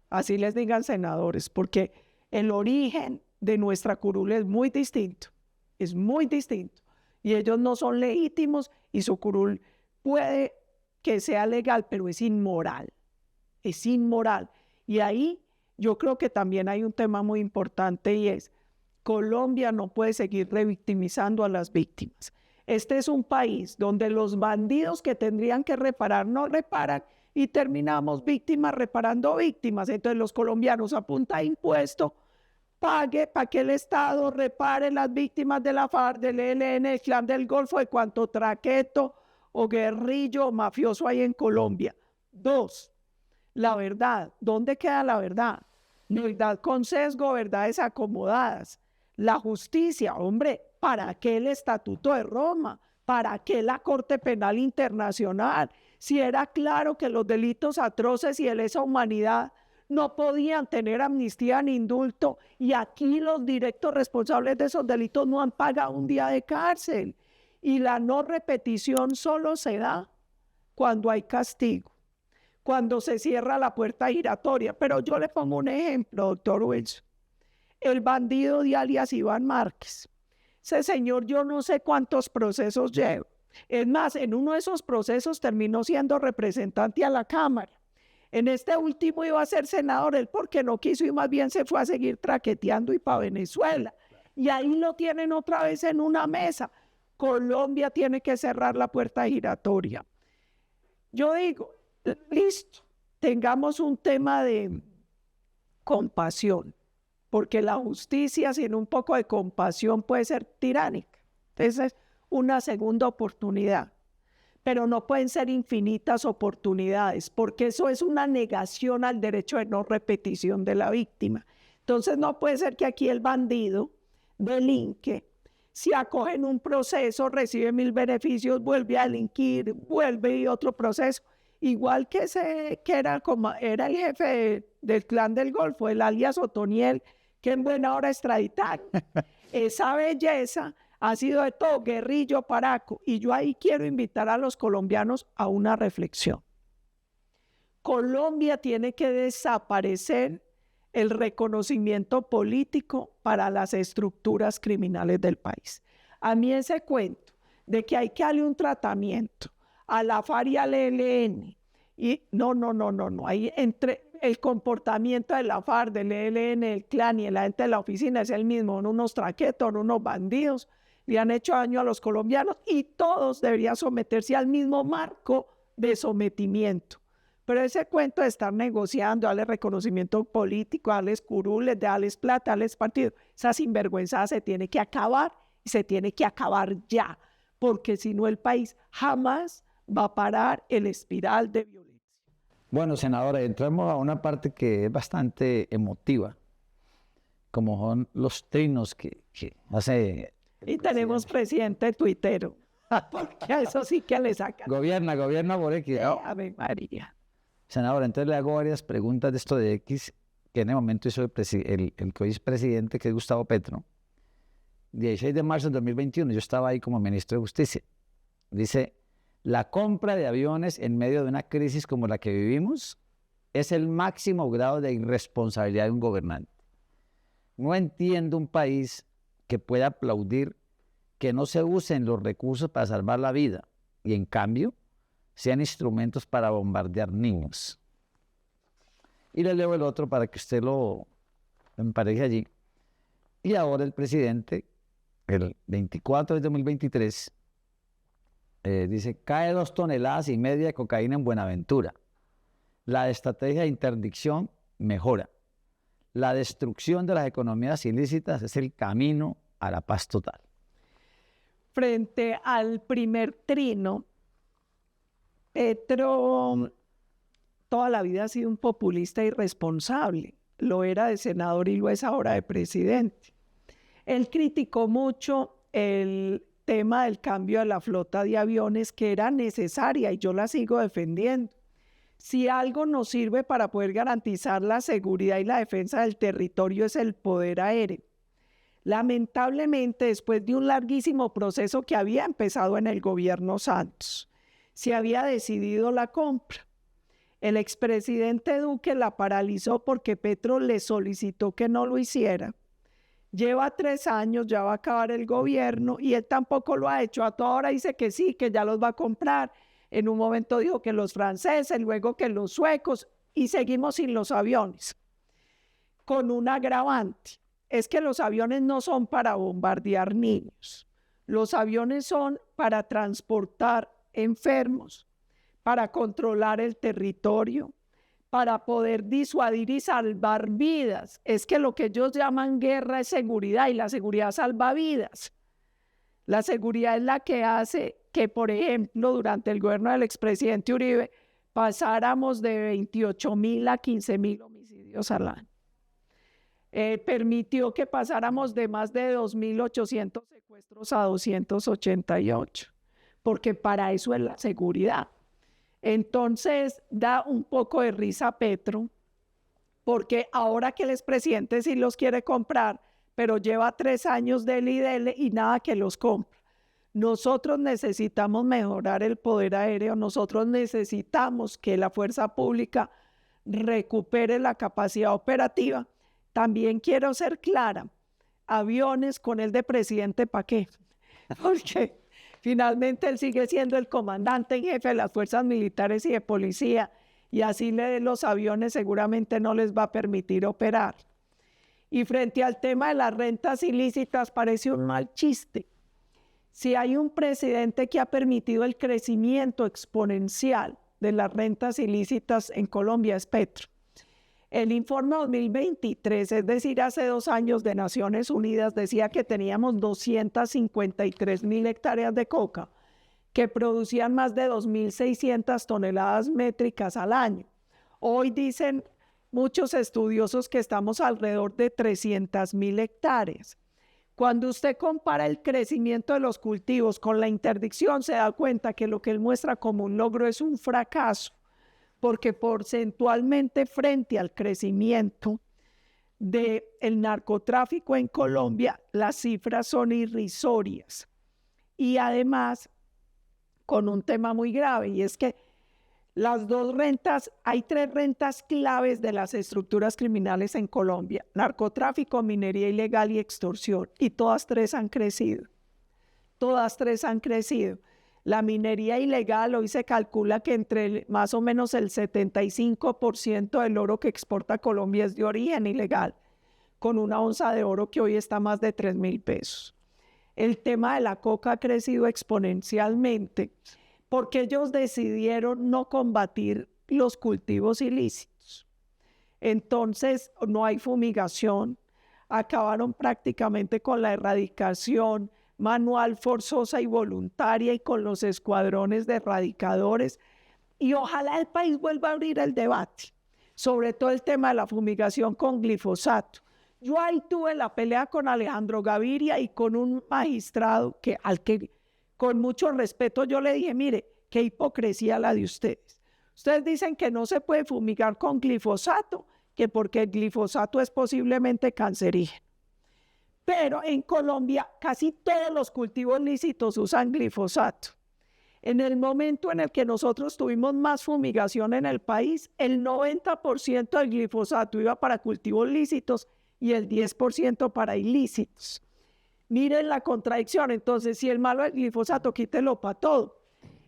Así les digan senadores, porque el origen de nuestra curul es muy distinto. Y ellos no son legítimos y su curul puede que sea legal, pero es inmoral. Y ahí yo creo que también hay un tema muy importante, y es: Colombia no puede seguir revictimizando a las víctimas. Este es un país donde los bandidos que tendrían que reparar no reparan, y terminamos víctimas reparando víctimas. Entonces los colombianos a punta de impuesto pague para que el Estado repare las víctimas de la FARC, del ELN, el Clan del Golfo, de cuanto traqueto o guerrillo o mafioso hay en Colombia. 2, la verdad. ¿Dónde queda la verdad? Verdad con sesgo, verdades acomodadas. La justicia, hombre, ¿para qué el Estatuto de Roma? ¿Para qué la Corte Penal Internacional? Si era claro que los delitos atroces y de lesa humanidad no podían tener amnistía ni indulto, y aquí los directos responsables de esos delitos no han pagado un día de cárcel. Y la no repetición solo se da cuando hay castigo, cuando se cierra la puerta giratoria. Pero yo le pongo un ejemplo, doctor Wilson. El bandido de alias Iván Márquez. Ese señor, yo no sé cuántos procesos lleva. Es más, en uno de esos procesos terminó siendo representante a la Cámara. En este último iba a ser senador, él porque no quiso y más bien se fue a seguir traqueteando y para Venezuela. Y ahí lo tienen otra vez en una mesa. Colombia tiene que cerrar la puerta giratoria. Yo digo, listo, tengamos un tema de compasión, porque la justicia sin un poco de compasión puede ser tiránica. Esa es una segunda oportunidad. Pero no pueden ser infinitas oportunidades, porque eso es una negación al derecho de no repetición de la víctima. Entonces no puede ser que aquí el bandido delinque, si acoge en un proceso, recibe 1000 beneficios, vuelve a delinquir, vuelve y otro proceso. Igual que era el jefe del Clan del Golfo, el alias Otoniel, que en buena hora extraditaron. Esa belleza ha sido de todo, guerrillo, paraco. Y yo ahí quiero invitar a los colombianos a una reflexión. Colombia tiene que desaparecer el reconocimiento político para las estructuras criminales del país. A mí ese cuento de que hay que darle un tratamiento a la FARC y al ELN, y no. Ahí entre el comportamiento de la FARC, del ELN, del clan y la gente de la oficina es el mismo, son unos traquetos, son unos bandidos, le han hecho daño a los colombianos y todos deberían someterse al mismo marco de sometimiento. Pero ese cuento de estar negociando, darle reconocimiento político, darles curules, darles plata, darles partido, esa sinvergüenza se tiene que acabar, y se tiene que acabar ya, porque si no el país jamás va a parar el espiral de violencia. Bueno, senadora, entramos a una parte que es bastante emotiva, como son los trinos que hace... Y tenemos presidente tuitero, porque a eso sí que le sacan. Gobierna por X. Ave María. Senadora, entonces le hago varias preguntas de esto de X, que en el momento hizo el que hoy es presidente, que es Gustavo Petro. 16 de marzo del 2021, yo estaba ahí como ministro de Justicia. Dice, la compra de aviones en medio de una crisis como la que vivimos es el máximo grado de irresponsabilidad de un gobernante. No entiendo un país que pueda aplaudir que no se usen los recursos para salvar la vida y en cambio sean instrumentos para bombardear niños. Y le leo el otro para que usted lo empareje allí. Y ahora el presidente, el 24 de 2023, dice, cae 2,5 toneladas de cocaína en Buenaventura. La estrategia de interdicción mejora. La destrucción de las economías ilícitas es el camino a la paz total. Frente al primer trino, Petro toda la vida ha sido un populista irresponsable. Lo era de senador y lo es ahora de presidente. Él criticó mucho el tema del cambio de la flota de aviones, que era necesaria y yo la sigo defendiendo. Si algo nos sirve para poder garantizar la seguridad y la defensa del territorio es el poder aéreo. Lamentablemente, después de un larguísimo proceso que había empezado en el gobierno Santos, se había decidido la compra. El expresidente Duque la paralizó porque Petro le solicitó que no lo hiciera. Lleva 3 años, ya va a acabar el gobierno y él tampoco lo ha hecho. A toda hora dice que sí, que ya los va a comprar. En un momento dijo que los franceses, luego que los suecos, y seguimos sin los aviones. Con un agravante, es que los aviones no son para bombardear niños. Los aviones son para transportar enfermos, para controlar el territorio, para poder disuadir y salvar vidas. Es que lo que ellos llaman guerra es seguridad y la seguridad salva vidas. La seguridad es la que hace que, por ejemplo, durante el gobierno del expresidente Uribe, pasáramos de 28.000 a 15.000 homicidios al año. Permitió que pasáramos de más de 2.800 secuestros a 288, porque para eso es la seguridad. Entonces da un poco de risa a Petro, porque ahora que el expresidente sí los quiere comprar, pero lleva 3 años dele y dele y nada que los compra. Nosotros necesitamos mejorar el poder aéreo, nosotros necesitamos que la fuerza pública recupere la capacidad operativa. También quiero ser clara, aviones con el de presidente, ¿para qué? Porque finalmente él sigue siendo el comandante en jefe de las fuerzas militares y de policía, y así los aviones seguramente no les va a permitir operar. Y frente al tema de las rentas ilícitas, parece un mal chiste. Si hay un presidente que ha permitido el crecimiento exponencial de las rentas ilícitas en Colombia, es Petro. El informe 2023, es decir, hace 2 años, de Naciones Unidas, decía que teníamos 253.000 hectáreas de coca, que producían más de 2.600 toneladas métricas al año. Hoy dicen muchos estudiosos que estamos alrededor de 300.000 hectáreas. Cuando usted compara el crecimiento de los cultivos con la interdicción, se da cuenta que lo que él muestra como un logro es un fracaso, porque porcentualmente frente al crecimiento del narcotráfico en Colombia, las cifras son irrisorias. Y además, con un tema muy grave, y es que las 2 rentas, hay 3 rentas claves de las estructuras criminales en Colombia: narcotráfico, minería ilegal y extorsión, y todas 3 han crecido. Todas 3 han crecido. La minería ilegal, hoy se calcula que entre más o menos el 75% del oro que exporta Colombia es de origen ilegal, con una onza de oro que hoy está más de 3.000 pesos. El tema de la coca ha crecido exponencialmente porque ellos decidieron no combatir los cultivos ilícitos. Entonces no hay fumigación, acabaron prácticamente con la erradicación manual, forzosa y voluntaria, y con los escuadrones de erradicadores, y ojalá el país vuelva a abrir el debate, sobre todo el tema de la fumigación con glifosato. Yo ahí tuve la pelea con Alejandro Gaviria y con un magistrado al que con mucho respeto yo le dije: mire, qué hipocresía la de ustedes. Ustedes dicen que no se puede fumigar con glifosato, que porque el glifosato es posiblemente cancerígeno. Pero en Colombia casi todos los cultivos lícitos usan glifosato. En el momento en el que nosotros tuvimos más fumigación en el país, el 90% del glifosato iba para cultivos lícitos y el 10% para ilícitos. Miren la contradicción. Entonces, si el malo es el glifosato, quítelo para todo.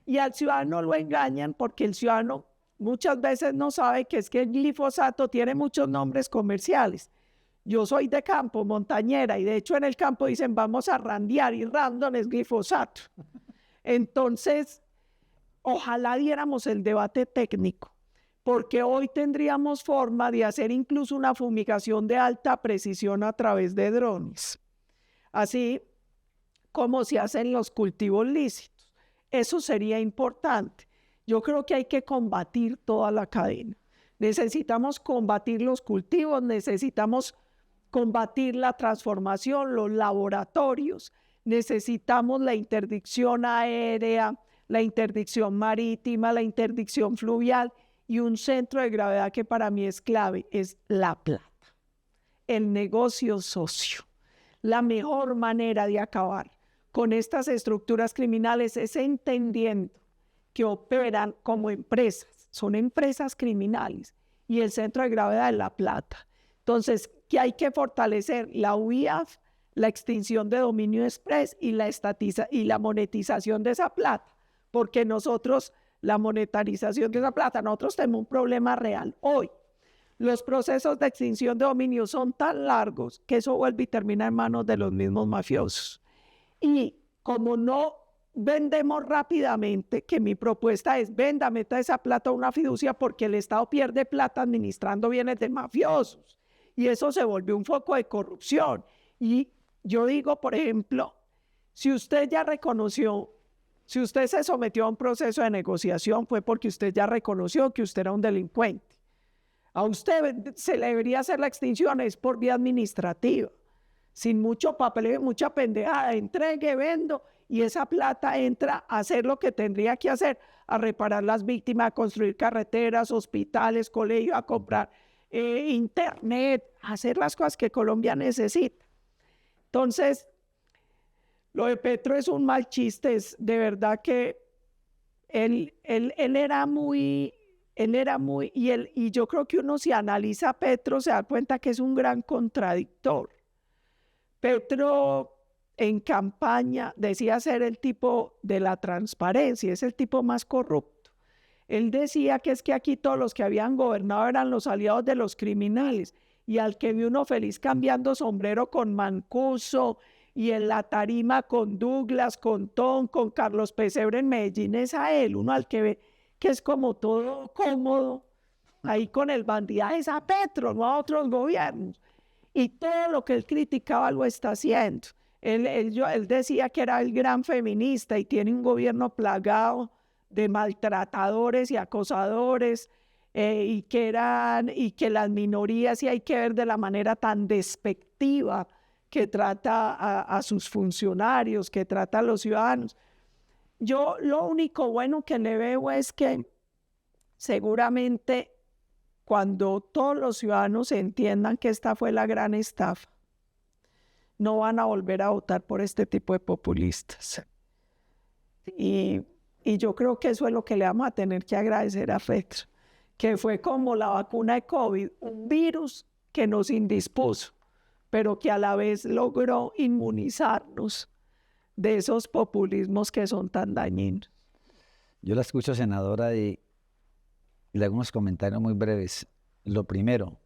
Y al ciudadano lo engañan porque el ciudadano muchas veces no sabe que es que el glifosato tiene muchos nombres comerciales. Yo soy de campo, montañera, y de hecho en el campo dicen vamos a randear y random es glifosato. Entonces, ojalá diéramos el debate técnico, porque hoy tendríamos forma de hacer incluso una fumigación de alta precisión a través de drones, así como se hacen los cultivos lícitos. Eso sería importante. Yo creo que hay que combatir toda la cadena. Necesitamos combatir los cultivos, necesitamos combatir la transformación, los laboratorios, necesitamos la interdicción aérea, la interdicción marítima, la interdicción fluvial y un centro de gravedad que para mí es clave, es la plata, el negocio socio. La mejor manera de acabar con estas estructuras criminales es entendiendo que operan como empresas, son empresas criminales y el centro de gravedad es la plata. Entonces, que hay que fortalecer la UIAF, la extinción de dominio express y la monetización de esa plata, porque nosotros, la monetarización de esa plata, nosotros tenemos un problema real hoy. Los procesos de extinción de dominio son tan largos que eso vuelve y termina en manos de los mismos mafiosos. Y como no vendemos rápidamente, que mi propuesta es venda, meta esa plata a una fiducia porque el Estado pierde plata administrando bienes de mafiosos. Y eso se volvió un foco de corrupción. Y yo digo, por ejemplo, si usted ya reconoció, si usted se sometió a un proceso de negociación, fue porque usted ya reconoció que usted era un delincuente. A usted se le debería hacer la extinción, es por vía administrativa, sin mucho papeleo, mucha pendejada, entregue, vendo, y esa plata entra a hacer lo que tendría que hacer, a reparar las víctimas, a construir carreteras, hospitales, colegios, a comprar internet, a hacer las cosas que Colombia necesita. Entonces, lo de Petro es un mal chiste, es de verdad que él era muy, y yo creo que uno si analiza a Petro se da cuenta que es un gran contradictor. Petro en campaña decía ser el tipo de la transparencia, es el tipo más corrupto. Él decía que es que aquí todos los que habían gobernado eran los aliados de los criminales, y al que vi uno feliz cambiando sombrero con Mancuso y en la tarima con Douglas, con Tom, con Carlos Pesebre en Medellín, es a él, uno al que ve que es como todo cómodo, ahí con el bandidaje es a Petro, no a otros gobiernos. Y todo lo que él criticaba lo está haciendo. Él decía que era el gran feminista y tiene un gobierno plagado de maltratadores y acosadores, y que las minorías, y hay que ver de la manera tan despectiva que trata a sus funcionarios, que trata a los ciudadanos. Yo lo único bueno que le veo es que seguramente cuando todos los ciudadanos entiendan que esta fue la gran estafa, no van a volver a votar por este tipo de populistas. Y yo creo que eso es lo que le vamos a tener que agradecer a Petro, que fue como la vacuna de COVID, un virus que nos indispuso, pero que a la vez logró inmunizarnos de esos populismos que son tan dañinos. Yo la escucho, senadora, y le hago unos comentarios muy breves. Lo primero,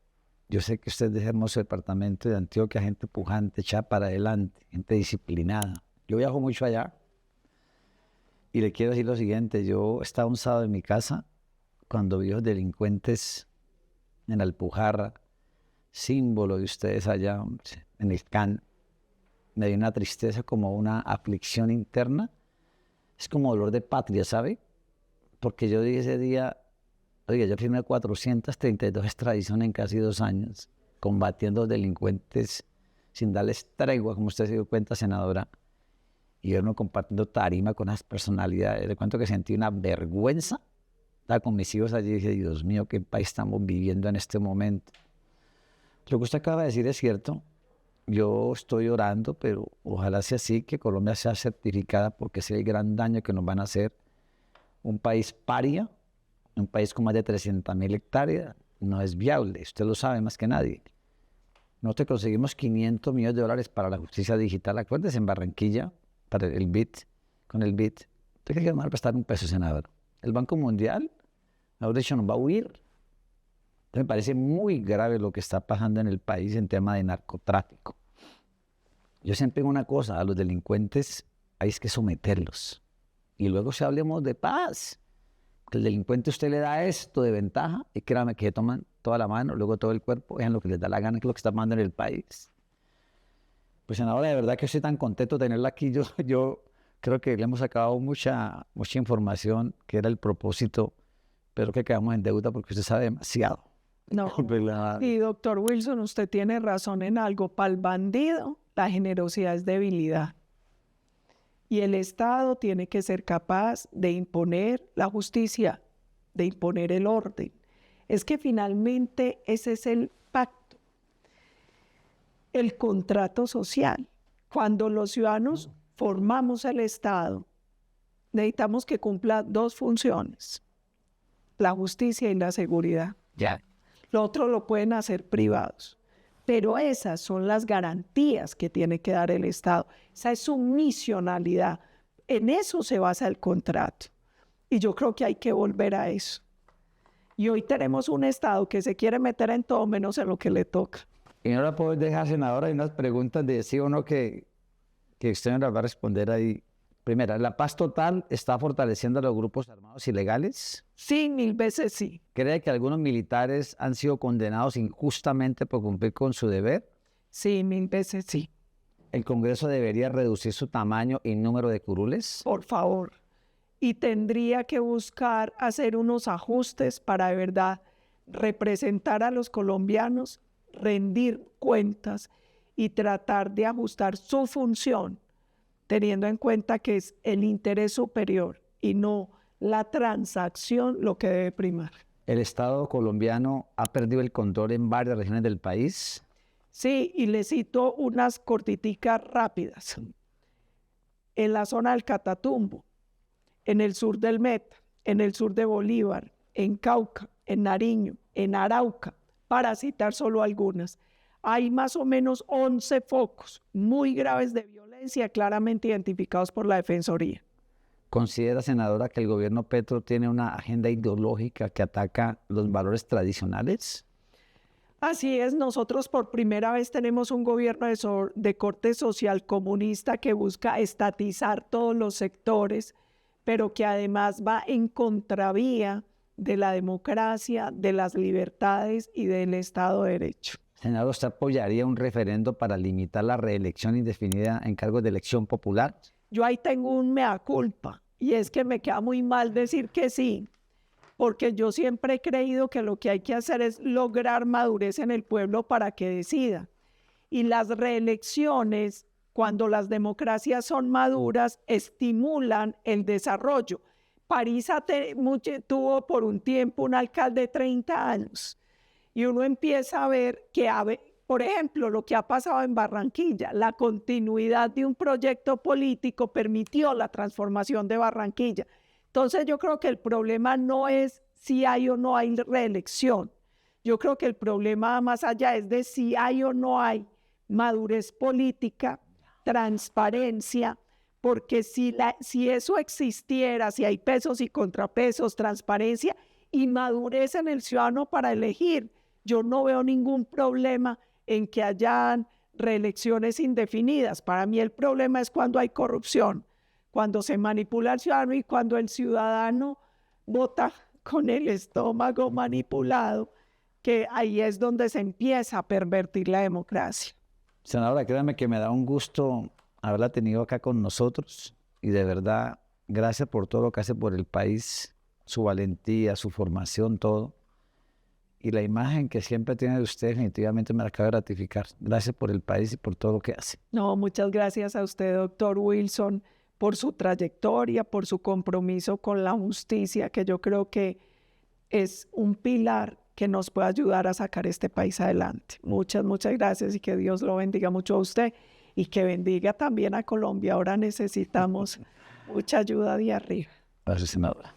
yo sé que usted es de hermoso departamento de Antioquia, gente pujante, echada para adelante, gente disciplinada. Yo viajo mucho allá y le quiero decir lo siguiente. Yo estaba un sábado en mi casa cuando vi los delincuentes en Alpujarra, símbolo de ustedes allá en el CAN. Me dio una tristeza, como una aflicción interna. Es como dolor de patria, ¿sabe? Porque yo dije ese día, oiga, yo firmé 432 extradiciones en casi 2 años, combatiendo delincuentes sin darles tregua, como usted se dio cuenta, senadora, y vernos compartiendo tarima con esas personalidades. Le cuento que sentí una vergüenza. Estaba con mis hijos allí y dije, Dios mío, qué país estamos viviendo en este momento. Lo que usted acaba de decir es cierto. yo estoy orando, pero ojalá sea así, que Colombia sea certificada, porque es el gran daño que nos van a hacer. Un país paria, un país con más de 300.000 hectáreas, no es viable. Usted lo sabe más que nadie. Nosotros conseguimos $500 millones para la justicia digital. Acuérdese, en Barranquilla, para el BID, con el BID. ¿Usted cree que nos va a prestar un peso, senador? El Banco Mundial, mejor dicho, nos va a huir. Entonces, me parece muy grave lo que está pasando en el país en tema de narcotráfico. Yo siempre digo una cosa, a los delincuentes hay que someterlos. Y luego si hablemos de paz. Que el delincuente usted le da esto de ventaja y créame que toman toda la mano, luego todo el cuerpo, es lo que les da la gana, que es lo que está pasando en el país. Pues senadora, de verdad que estoy tan contento de tenerla aquí. Yo creo que le hemos sacado mucha información, que era el propósito, pero que quedamos en deuda porque usted sabe demasiado. No, y doctor Wilson, usted tiene razón en algo. Para el bandido, la generosidad es debilidad. Y el Estado tiene que ser capaz de imponer la justicia, de imponer el orden. Es que finalmente ese es el pacto, el contrato social. Cuando los ciudadanos formamos el Estado, necesitamos que cumpla dos funciones, la justicia y la seguridad. Ya. Lo otro lo pueden hacer privados. Pero esas son las garantías que tiene que dar el Estado. Esa es su misionalidad. En eso se basa el contrato. Y yo creo que hay que volver a eso. Y hoy tenemos un Estado que se quiere meter en todo menos en lo que le toca. Y no la puedo dejar, senadora, hay unas preguntas de sí o no que usted nos va a responder ahí. Primera, ¿la paz total está fortaleciendo a los grupos armados ilegales? Sí, 1000 veces sí. ¿Cree que algunos militares han sido condenados injustamente por cumplir con su deber? Sí, 1000 veces sí. ¿El Congreso debería reducir su tamaño y número de curules? Por favor. Y tendría que buscar hacer unos ajustes para de verdad representar a los colombianos, rendir cuentas y tratar de ajustar su función, teniendo en cuenta que es el interés superior y no la transacción lo que debe primar. ¿El Estado colombiano ha perdido el control en varias regiones del país? Sí, y le cito unas cortiticas rápidas. En la zona del Catatumbo, en el sur del Meta, en el sur de Bolívar, en Cauca, en Nariño, en Arauca, para citar solo algunas. Hay más o menos 11 focos muy graves de violencia claramente identificados por la Defensoría. ¿Considera, senadora, que el gobierno Petro tiene una agenda ideológica que ataca los valores tradicionales? Así es, nosotros por primera vez tenemos un gobierno de corte social comunista que busca estatizar todos los sectores, pero que además va en contravía de la democracia, de las libertades y del Estado de Derecho. Senador, ¿usted apoyaría un referendo para limitar la reelección indefinida en cargos de elección popular? Yo ahí tengo un mea culpa, y es que me queda muy mal decir que sí, porque yo siempre he creído que lo que hay que hacer es lograr madurez en el pueblo para que decida. Y las reelecciones, cuando las democracias son maduras, estimulan el desarrollo. París tuvo por un tiempo un alcalde de 30 años, y uno empieza a ver que, por ejemplo, lo que ha pasado en Barranquilla, la continuidad de un proyecto político permitió la transformación de Barranquilla. Entonces yo creo que el problema no es si hay o no hay reelección. Yo creo que el problema más allá es de si hay o no hay madurez política, transparencia, porque si eso existiera, si hay pesos y contrapesos, transparencia y madurez en el ciudadano para elegir, yo no veo ningún problema en que hayan reelecciones indefinidas. Para mí el problema es cuando hay corrupción, cuando se manipula al ciudadano y cuando el ciudadano vota con el estómago manipulado, que ahí es donde se empieza a pervertir la democracia. Senadora, créame que me da un gusto haberla tenido acá con nosotros y de verdad, gracias por todo lo que hace por el país, su valentía, su formación, todo. Y la imagen que siempre tiene de usted definitivamente me la acaba de gratificar. Gracias por el país y por todo lo que hace. No, muchas gracias a usted, doctor Wilson, por su trayectoria, por su compromiso con la justicia, que yo creo que es un pilar que nos pueda ayudar a sacar este país adelante. Muchas, muchas gracias y que Dios lo bendiga mucho a usted y que bendiga también a Colombia. Ahora necesitamos mucha ayuda de arriba. Gracias, senadora.